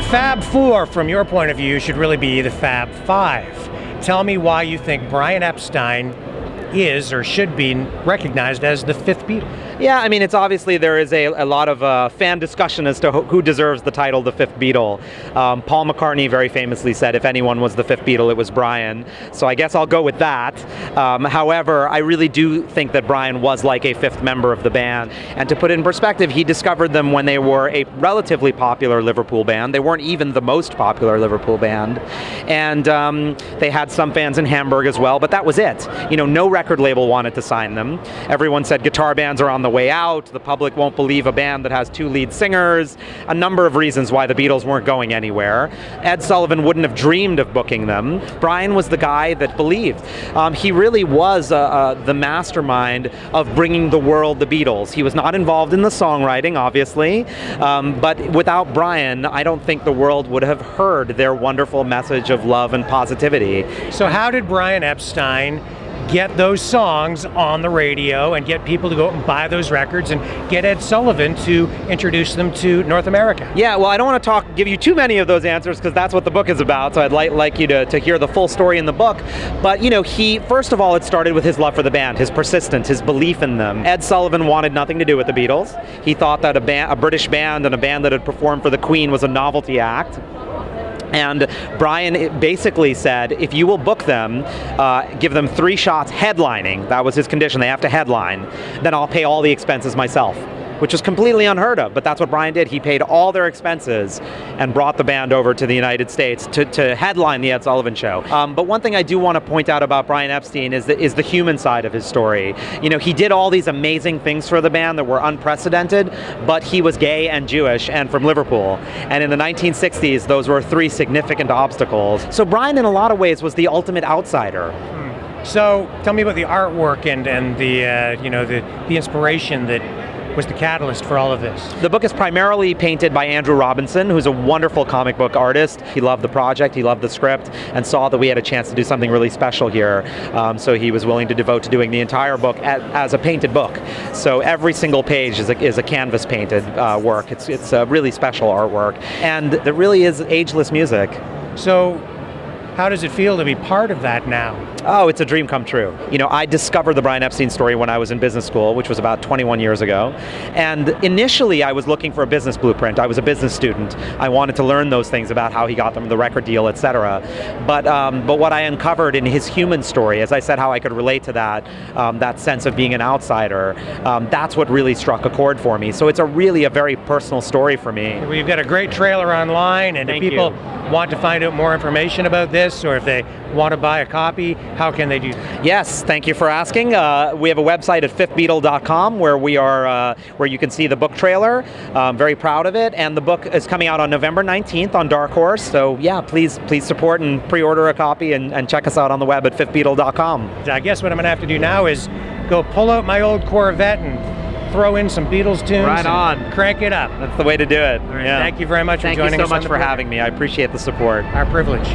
The Fab Four, from your point of view, should really be the Fab Five. Tell me why you think Brian Epstein is or should be recognized as the fifth Beatle. Yeah, I mean, it's obviously there is a lot of fan discussion as to who deserves the title the fifth Beatle. Paul McCartney very famously said if anyone was the fifth Beatle, it was Brian. So I guess I'll go with that. However, I really do think that Brian was like a fifth member of the band. And to put it in perspective, he discovered them when they were a relatively popular Liverpool band. They weren't even the most popular Liverpool band. And they had some fans in Hamburg as well, but that was it. You know, no record label wanted to sign them. Everyone said guitar bands are on the way out. The public won't believe a band that has two lead singers. A number of reasons why the Beatles weren't going anywhere. Ed Sullivan wouldn't have dreamed of booking them. Brian was the guy that believed. He really was the mastermind of bringing the world the Beatles. He was not involved in the songwriting, obviously, but without Brian, I don't think the world would have heard their wonderful message of love and positivity. So how did Brian Epstein get those songs on the radio and get people to go out and buy those records and get Ed Sullivan to introduce them to North America? Yeah, well, I don't want to give you too many of those answers because that's what the book is about, so I'd like you to hear the full story in the book. But, you know, first of all, it started with his love for the band, his persistence, his belief in them. Ed Sullivan wanted nothing to do with the Beatles. He thought that a British band and a band that had performed for the Queen was a novelty act. And Brian basically said, if you will book them, give them 3 shots headlining, that was his condition, they have to headline, then I'll pay all the expenses myself, which was completely unheard of, but that's what Brian did. He paid all their expenses and brought the band over to the United States to headline the Ed Sullivan Show. But one thing I do want to point out about Brian Epstein is the human side of his story. You know, he did all these amazing things for the band that were unprecedented, but he was gay and Jewish and from Liverpool. And in the 1960s, those were 3 significant obstacles. So Brian, in a lot of ways, was the ultimate outsider. So tell me about the artwork and the inspiration that was the catalyst for all of this. The book is primarily painted by Andrew Robinson, who's a wonderful comic book artist. He loved the project, he loved the script, and saw that we had a chance to do something really special here. So he was willing to devote to doing the entire book as a painted book. So every single page is a canvas painted work. It's a really special artwork, and there really is ageless music. So how does it feel to be part of that now? Oh, it's a dream come true. You know, I discovered the Brian Epstein story when I was in business school, which was about 21 years ago. And initially, I was looking for a business blueprint. I was a business student. I wanted to learn those things about how he got them the record deal, etc. But what I uncovered in his human story, as I said, how I could relate to that sense of being an outsider, that's what really struck a chord for me. So it's really a very personal story for me. Well, you've got a great trailer online, and if people want to find out more information about this, or if they want to buy a copy, how can they do that? Yes, thank you for asking. We have a website at fifthbeatle.com where you can see the book trailer. I'm very proud of it, and the book is coming out on November 19th on Dark Horse. So yeah, please support and pre-order a copy and check us out on the web at fifthbeatle.com. I guess what I'm going to have to do now is go pull out my old Corvette and throw in some Beatles tunes. Right on. Crank it up. That's the way to do it. Right, yeah. Thank you very much for joining us. Thank you so much for having me. I appreciate the support. Our privilege.